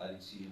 RHC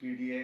PDA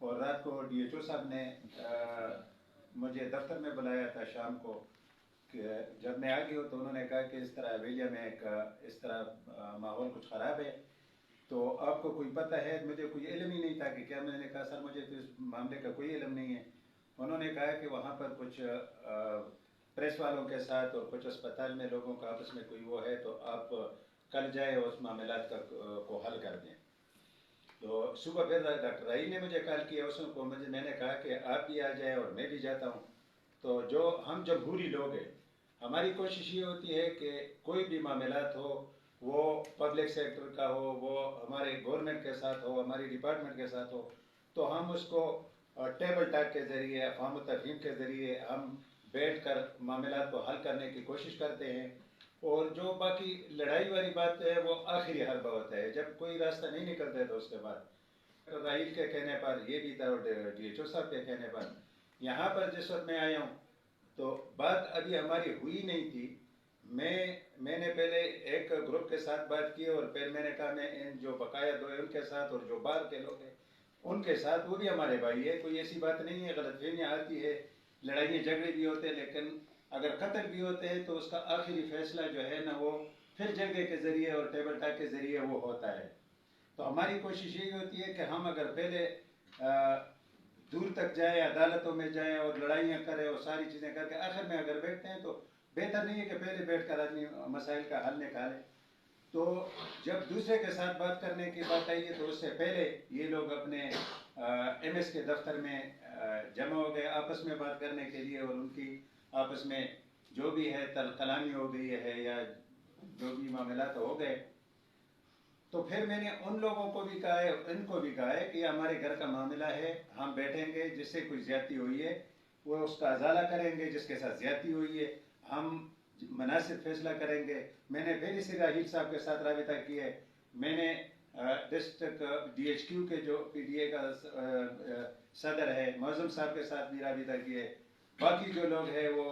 اور رات کو DHO صاحب نے مجھے دفتر میں بلایا تھا شام کو، کہ جب میں آ گیا تو انہوں نے کہا کہ اس طرح ویلیا میں اس طرح ماحول کچھ خراب ہے، تو آپ کو کوئی پتہ ہے؟ مجھے کوئی علم ہی نہیں تھا کہ کیا. میں نے کہا سر مجھے تو اس معاملے کا کوئی علم نہیں ہے. انہوں نے کہا کہ وہاں پر کچھ پریس والوں کے ساتھ اور کچھ اسپتال میں لوگوں کا آپس میں کوئی وہ ہے، تو آپ کل جائے اور اس معاملات کو حل کر دیں. تو صبح پھر ڈاکٹر راہیل نے مجھے کال کیا، اس کو میں نے کہا کہ آپ بھی آ جائیں اور میں بھی جاتا ہوں. تو جو ہم جمہوری لوگ ہیں، ہماری کوشش یہ ہوتی ہے کہ کوئی بھی معاملات ہو، وہ پبلک سیکٹر کا ہو، وہ ہمارے گورنمنٹ کے ساتھ ہو، ہماری ڈپارٹمنٹ کے ساتھ ہو، تو ہم اس کو ٹیبل ٹاک کے ذریعے، افہام و تفہیم کے ذریعے ہم بیٹھ کر معاملات کو حل کرنے کی کوشش کرتے ہیں. اور جو باقی لڑائی والی بات ہے وہ آخری حل ہوتا ہے، جب کوئی راستہ نہیں نکلتا ہے تو اس کے بعد راہیل کے کہنے پر یہ بھی تھا، اور DHO صاحب کے کہنے پر یہاں پر جس وقت میں آیا ہوں تو بات ابھی ہماری ہوئی نہیں تھی. میں نے پہلے ایک گروپ کے ساتھ بات کی، اور پھر میں نے کہا میں ان جو بقایا دو ان کے ساتھ اور جو باہر کے لوگ ہیں ان کے ساتھ، وہ بھی ہمارے بھائی ہے، کوئی ایسی بات نہیں ہے. غلط فہمیاں آتی ہے، لڑائیاں جھگڑے بھی ہوتے ہیں، لیکن اگر قتل بھی ہوتے ہیں تو اس کا آخری فیصلہ جو ہے نا وہ پھر جرگے کے ذریعے اور ٹیبل ٹاک کے ذریعے وہ ہوتا ہے. تو ہماری کوشش یہی ہوتی ہے کہ ہم اگر پہلے دور تک جائیں، عدالتوں میں جائیں اور لڑائیاں کریں اور ساری چیزیں کر کے آخر میں اگر بیٹھتے ہیں تو بہتر نہیں ہے کہ پہلے بیٹھ کر آدمی مسائل کا حل نکالے. تو جب دوسرے کے ساتھ بات کرنے کی بات آئی ہے تو اس سے پہلے یہ لوگ اپنے MS کے دفتر میں جمع ہو گئے آپس میں بات کرنے کے لیے، اور ان کی آپس میں جو بھی ہے کلامی ہو گئی ہے یا جو بھی معاملات ہو گئے. تو پھر میں نے ان لوگوں کو بھی کہا ہے، ان کو بھی کہا ہے کہ یہ ہمارے گھر کا معاملہ ہے، ہم بیٹھیں گے، جس سے کوئی زیادتی ہوئی ہے وہ اس کا ازالہ کریں گے، جس کے ساتھ زیادتی ہوئی ہے ہم مناسب فیصلہ کریں گے. میں نے پھر اسی راہیل صاحب کے ساتھ رابطہ کیا ہے. میں نے ڈسٹرکٹ DHQ کے جو PDA کا صدر ہے معظم صاحب کے ساتھ بھی رابطہ کیا ہے. باقی جو لوگ ہیں وہ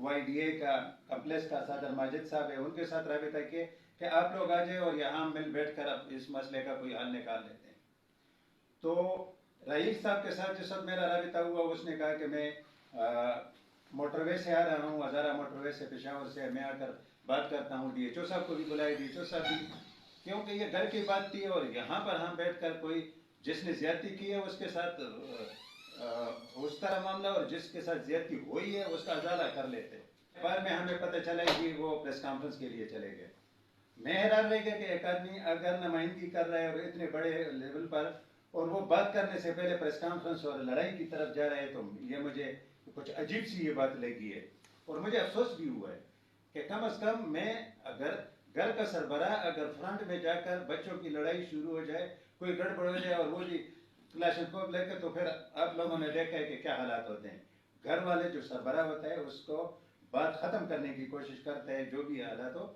YDA کا کمپلیکس کا صدر ماجد صاحب ہے، ان کے ساتھ رابطہ کیے کہ آپ لوگ آ جائیں اور یہاں مل بیٹھ کر اب اس مسئلے کا کوئی حل نکال لیتے ہیں. تو راہیل صاحب کے ساتھ جس وقت میرا رابطہ ہوا، اس نے کہا کہ میں موٹر وے سے آ رہا ہوں، ہزارہ موٹر وے سے پشاور سے، میں آ کر بات کرتا ہوں. DHO صاحب کو بھی بلائے، DHO صاحب بھی، کیونکہ یہ گھر کی بات تھی اور یہاں پر ہم بیٹھ کر کوئی جس نے زیادتی کی ہے اس کے ساتھ اس طرح معاملہ، اور جس کے ساتھ زیادتی ہوئی ہے اس کا ازالہ کر لیتے. بعد میں ہمیں پتہ چلا کہ وہ پریس کانفرنس کے لیے چلے گئے. میں حیران رہ گیا کہ ایک آدمی اگر نمائندگی کر رہا ہے اور اتنے بڑے لیول پر، اور وہ بات کرنے سے پہلے پریس کانفرنس اور لڑائی کی طرف جا رہے ہیں، تو یہ مجھے کچھ عجیب سی یہ بات لگی ہے. اور مجھے افسوس بھی ہوا ہے کہ کم از کم میں اگر گھر کا سربراہ اگر فرنٹ میں جا کر بچوں کی لڑائی شروع ہو جائے، کوئی گڑبڑ ہو جائے اور وہ جی کلاشن کوپ لے کے، تو پھر آپ لوگوں نے دیکھا ہے کہ کیا حالات ہوتے ہیں. گھر والے جو سربراہ ہوتا ہے اس کو بات ختم کرنے کی کوشش کرتا ہے جو بھی حالات ہو.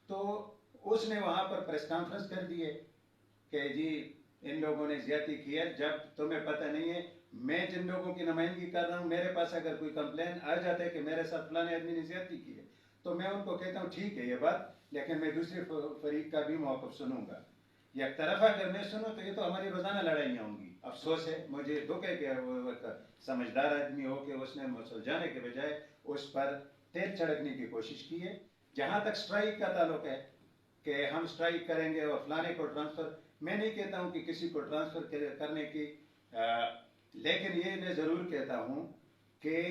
تو اس نے وہاں پر پریس کانفرنس کر دی ہے کہ جی ان لوگوں نے زیادتی کی ہے. جب تمہیں پتہ نہیں ہے، میں جن لوگوں کی نمائندگی کر رہا ہوں، میرے پاس اگر کوئی کمپلین آ جاتا ہے کہ میرے ساتھ فلانے آدمی نے زیادتی کی ہے، تو میں ان کو کہتا ہوں ٹھیک ہے یہ بات، لیکن میں دوسرے فریق کا بھی موقف سنوں گا. یک طرفہ اگر میں سنوں تو یہ تو ہماری روزانہ لڑائیاں ہوں گی. افسوس ہے، مجھے دکھ ہے کہ وہ سمجھدار آدمی ہو کہ اس نے سلجھانے کے بجائے اس پر تیل چھڑکنے کی کوشش کی ہے. جہاں تک سٹرائک کا تعلق ہے کہ ہم سٹرائک کریں گے اور فلانے کو ٹرانسفر، میں نہیں کہتا ہوں کہ کسی کو ٹرانسفر کرنے کی، لیکن یہ میں ضرور کہتا ہوں کہ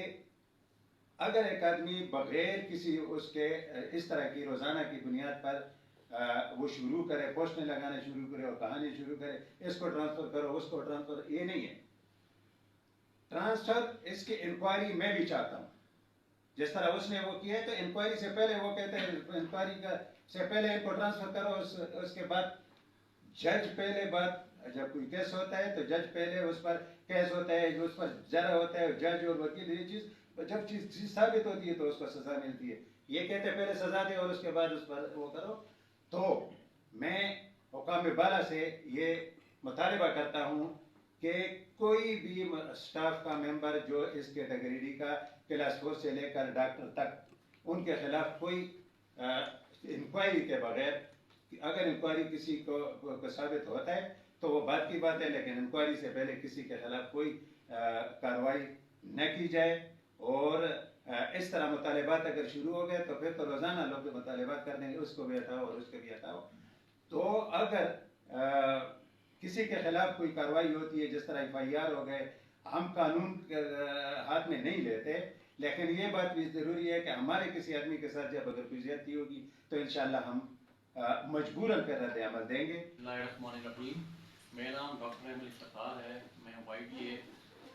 اگر ایک آدمی بغیر کسی اس کے اس طرح کی روزانہ کی بنیاد پر وہ شروع کرے، پوسٹیں لگانا شروع کرے اور کہانی شروع کرے، اس کو ٹرانسفر کرو، اس کو ٹرانسفر، یہ نہیں ہے. ٹرانسفر اس کی انکوائری میں بھی چاہتا ہوں. جس طرح اس نے وہ کیا ہے تو انکوائری سے پہلے وہ کہتے ہیں انکوائری سے پہلے ان کو ٹرانسفر کرو، اس کے بعد جج پہلے بات، جب کوئی کیس ہوتا ہے تو جج پہلے اس پر کیس ہوتا ہے، جو اس پر جرا ہوتا ہے، جج اور وکیل، یہ چیز جب چیز ثابت ہوتی ہے تو اس کو سزا ملتی ہے. یہ کہتے ہیں پہلے سزا دے اور اس کے بعد اس پر وہ کرو. تو میں حکام بالا سے یہ مطالبہ کرتا ہوں کہ کوئی بھی اسٹاف کا ممبر جو اس کیٹیگری کا کلاس 4 سے لے کر ڈاکٹر تک، ان کے خلاف کوئی انکوائری کے بغیر، اگر انکوائری کسی کو ثابت ہوتا ہے تو وہ بات کی بات ہے، لیکن انکوائری سے پہلے کسی کے خلاف کوئی کارروائی نہ کی جائے. اور اس طرح مطالبات اگر شروع ہو گئے تو پھر تو روزانہ لوگ مطالبات کر دیں گے، اس کو بھی ہٹاؤ اور اس کو بھی ہٹاؤ. تو اگر کسی کے خلاف کوئی کارروائی ہوتی ہے، جس طرح FIR ہو گئے، ہم قانون ہاتھ میں نہیں لیتے، لیکن یہ بات بھی ضروری ہے کہ ہمارے کسی آدمی کے ساتھ جب اگر کوئی زیادتی ہوگی تو انشاءاللہ ہم مجبوراً پھر رد عمل دیں گے. بسم اللہ الرحمن الرحیم. میرا نام ڈاکٹر احمد افتخار ہے. میں YTA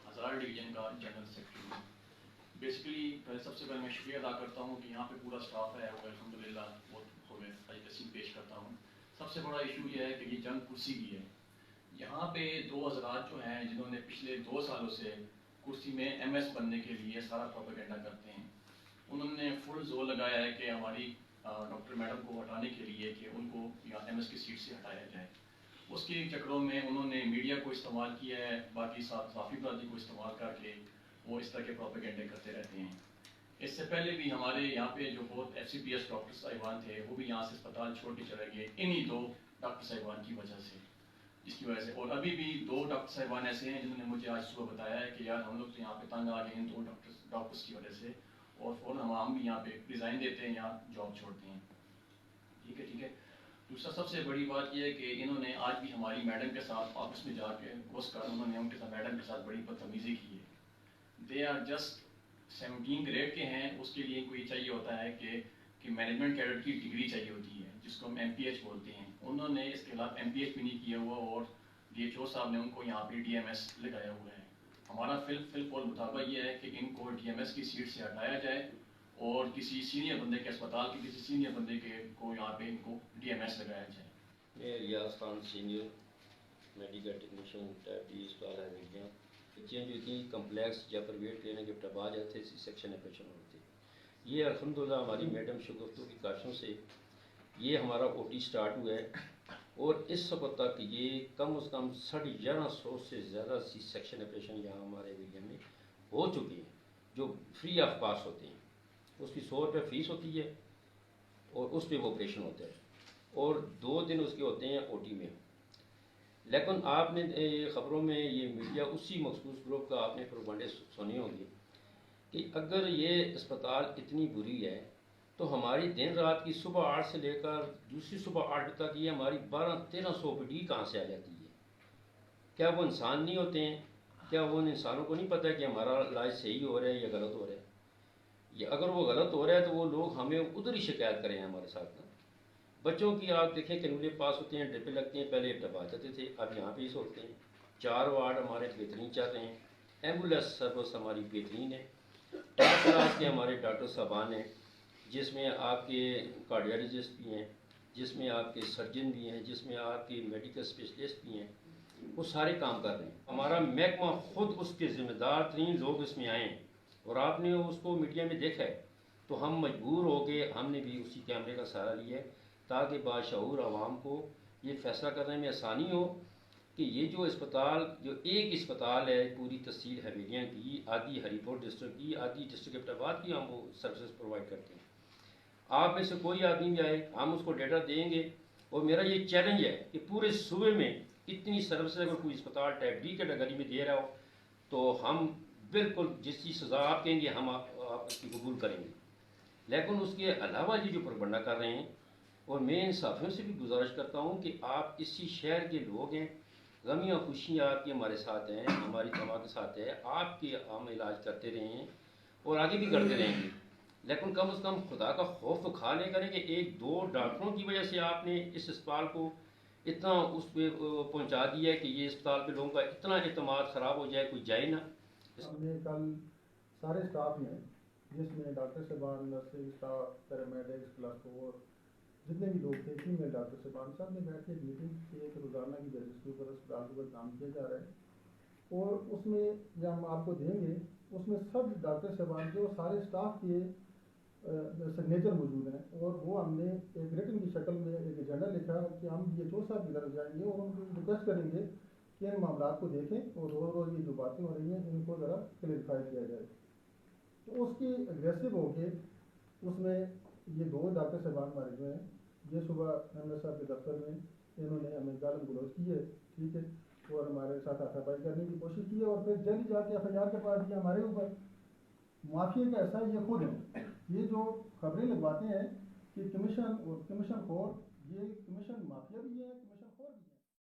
ہزارہ ڈویژن کا جنرل سیکرٹری ہوں. بیسیکلی سب سے پہلے میں شکریہ ادا کرتا ہوں کہ یہاں پہ پورا اسٹاف ہے اور الحمدللہ بہت خوب تسلیم پیش کرتا ہوں. سب سے بڑا ایشو یہ ہے کہ یہ جنگ کرسی کی ہے. یہاں پہ دو حضرات جو ہیں جنہوں نے پچھلے 2 سالوں سے کرسی میں MS بننے کے لیے سارا پروپیگنڈا کرتے ہیں، انہوں نے فل زور لگایا ہے کہ ہماری ڈاکٹر میڈم کو ہٹانے کے لیے کہ ان کو MS کی سیٹ سے ہٹایا جائے. اس کے چکروں میں انہوں نے میڈیا کو استعمال کیا ہے، باقی صحافی برادری کو استعمال کر کے وہ اس طرح کے پروپیگنڈے کرتے رہتے ہیں. اس سے پہلے بھی ہمارے یہاں پہ جو بہت FCPS ڈاکٹر صاحبان تھے وہ بھی یہاں سے اسپتال چھوڑ کے چلے گئے انہی 2 ڈاکٹر صاحبان کی وجہ سے، جس کی وجہ سے. اور ابھی بھی 2 ڈاکٹر صاحبان ایسے ہیں جنہوں نے مجھے آج صبح بتایا ہے کہ یار ہم لوگ تو یہاں پہ تنگ آ گئے ہیں 2 ڈاکٹرس کی وجہ سے، اور فوراً ہم بھی یہاں پہ ریزائن دیتے ہیں یا جاب چھوڑتے ہیں. ٹھیک ہے. دوسرا سب سے بڑی بات یہ ہے کہ انہوں نے آج بھی ہماری میڈم کے ساتھ آفس میں جا کے گھس کر انہوں نے ان کے ساتھ میڈم کے ساتھ بڑی بدتمیزی کی ہے. دے آر جسٹ 17 گریڈ کے ہیں، اس کے لیے کوئی چاہیے ہوتا ہے کہ مینجمنٹ کیڈر کی ڈگری چاہیے ہوتی ہے جس کو ہم MPH بولتے ہیں. انہوں نے اس کے خلاف MPH بھی نہیں کیا ہوا اور DHO صاحب نے ان کو یہاں پہ DMS لگایا ہوا ہے. ہمارا فل مطالبہ یہ ہے کہ ان کو DMS کی سیٹ سے ہٹایا جائے اور کسی سینئر بندے کے اسپتال کے کسی سینئر بندے کے کو یہاں پہ ان کو DMS لگایا جائے. میں Riyaz Khan senior medical technician type D اسپتال ہے میڈیا. بچیاں جو تھیں کمپلیکس یا پرائیویٹ کلینک جب ٹبا جاتے سی سیکشن آپریشن ہوتے. یہ الحمدللہ ہماری میڈم شگفتوں کی کاشوں سے یہ ہمارا OT سٹارٹ ہوا ہے اور اس وقت تک یہ کم از کم 1150 سے زیادہ سی سیکشن آپریشن یہاں ہمارے ایریا میں ہو چکے ہیں جو فری آف کاسٹ ہوتے ہیں. اس کی 100 روپے فیس ہوتی ہے اور اس پہ وہ آپریشن ہوتا ہے اور 2 دن اس کے ہوتے ہیں OT میں. لیکن آپ نے خبروں میں یہ میڈیا اسی مخصوص گروپ کا آپ نے پروپیگنڈے سنے ہوں گے کہ اگر یہ اسپتال اتنی بری ہے تو ہماری دن رات کی صبح 8 سے لے کر دوسری صبح 8 تک یہ ہماری 1200-1300 OPD کہاں سے آ جاتی ہے؟ کیا وہ انسان نہیں ہوتے ہیں؟ کیا وہ ان انسانوں کو نہیں پتہ کہ ہمارا علاج صحیح ہو رہا ہے یا غلط ہو رہا ہے؟ یا اگر وہ غلط ہو رہا ہے تو وہ لوگ ہمیں ادھر ہی شکایت کریں ہمارے ساتھ. بچوں کی آپ دیکھیں کینولے پاس ہوتے ہیں، ڈرپیں لگتی ہیں، پہلے ٹبا جاتے تھے، اب یہاں پہ ہی ہوتے ہیں. 4 وارڈ ہمارے بہترین چل رہے ہیں، ایمبولینس سروس ہماری بہترین ہے. ٹاپ کلاس کے ہمارے ڈاکٹر صاحبان ہیں جس میں آپ کے کارڈیالوجسٹ بھی ہیں، جس میں آپ کے سرجن بھی ہیں، جس میں آپ کے میڈیکل اسپیشلسٹ بھی ہیں. وہ سارے کام کر رہے ہیں. ہمارا محکمہ خود اس کے ذمہ دار ترین لوگ اس میں آئے ہیں اور آپ نے اس کو میڈیا میں دیکھا ہے. تو ہم مجبور ہو کے ہم نے بھی اسی کیمرے کا سہارا لیا ہے تاکہ باشعور عوام کو یہ فیصلہ کرنے میں آسانی ہو کہ یہ جو اسپتال جو ایک اسپتال ہے پوری تحصیل حویلیاں کی، آدھی ہری پور ڈسٹرکٹ کی، آدھی ڈسٹرکٹ ایبٹ آباد کی، ہم وہ سروسز پرووائڈ کرتے ہیں. آپ میں سے کوئی آدمی بھی آئے ہم اس کو ڈیٹا دیں گے. اور میرا یہ چیلنج ہے کہ پورے صوبے میں اتنی سروسز اگر کوئی اسپتال ٹائپ D کیٹیگری میں دے رہا ہو تو ہم بالکل جس کی سزا آپ کہیں گے ہم آپ اس کی قبول کریں گے. لیکن اس کے علاوہ یہ جو پروپیگنڈا کر رہے ہیں، اور میں ان صحافیوں سے بھی گزارش کرتا ہوں کہ آپ اسی شہر کے لوگ ہیں، غمیاں خوشیاں آپ کی ہمارے ساتھ ہیں، ہماری تمام کے ساتھ ہے، آپ کے ہم علاج کرتے رہے ہیں اور آگے بھی کرتے رہیں گے. لیکن کم از کم خدا کا خوف تو کھا لے کریں کہ 1-2 ڈاکٹروں کی وجہ سے آپ نے اس اسپتال کو اتنا اس پہ پہنچا دیا ہے کہ یہ اسپتال پہ لوگوں کا اتنا اعتماد خراب ہو جائے کوئی جائے نہ. ہم نے کل سارے اسٹاف میں جس میں ڈاکٹر صاحبان، نرسنگ اسٹاف، پیرامیڈکس، کلاس 4 جتنے بھی لوگ تھے، فیمیل ڈاکٹر صاحبان سب نے بیٹھ کے ایک میٹنگ کی ہے کہ روزانہ کی بیسس کے اوپر اسپتال کے اوپر کام کیا جا رہا ہے اور اس میں جو ہم آپ کو دیں گے اس میں سب ڈاکٹر صاحبان کے اور سارے اسٹاف کے سگنیچر موجود ہیں اور وہ ہم نے ایک ریٹن کی شکل میں ایک ایجنڈا لکھا کہ ہم DHO صاحب کی طرف جائیں گے اور ان کو ریکویسٹ کریں گے کہ ان معاملات کو دیکھیں اور روز یہ جو باتیں ہو رہی ہیں ان کو ذرا کلیریفائی کیا جائے. تو اس کی اگریسو ہو کے اس میں یہ 2 ڈاکٹر صاحبان ہمارے جو ہیں یہ صبح MS صاحب کے دفتر میں انہوں نے ہمیں گالم گلوچ کی ہے ٹھیک ہے، اور ہمارے ساتھ ہاتھا پائی کرنے کی کوشش کی ہے، اور پھر جلد جا کے FIR کروا دیا ہمارے اوپر۔ مافیا کا ایسا یہ خود ہے، یہ جو خبریں لگواتے ہیں کہ کمیشن کون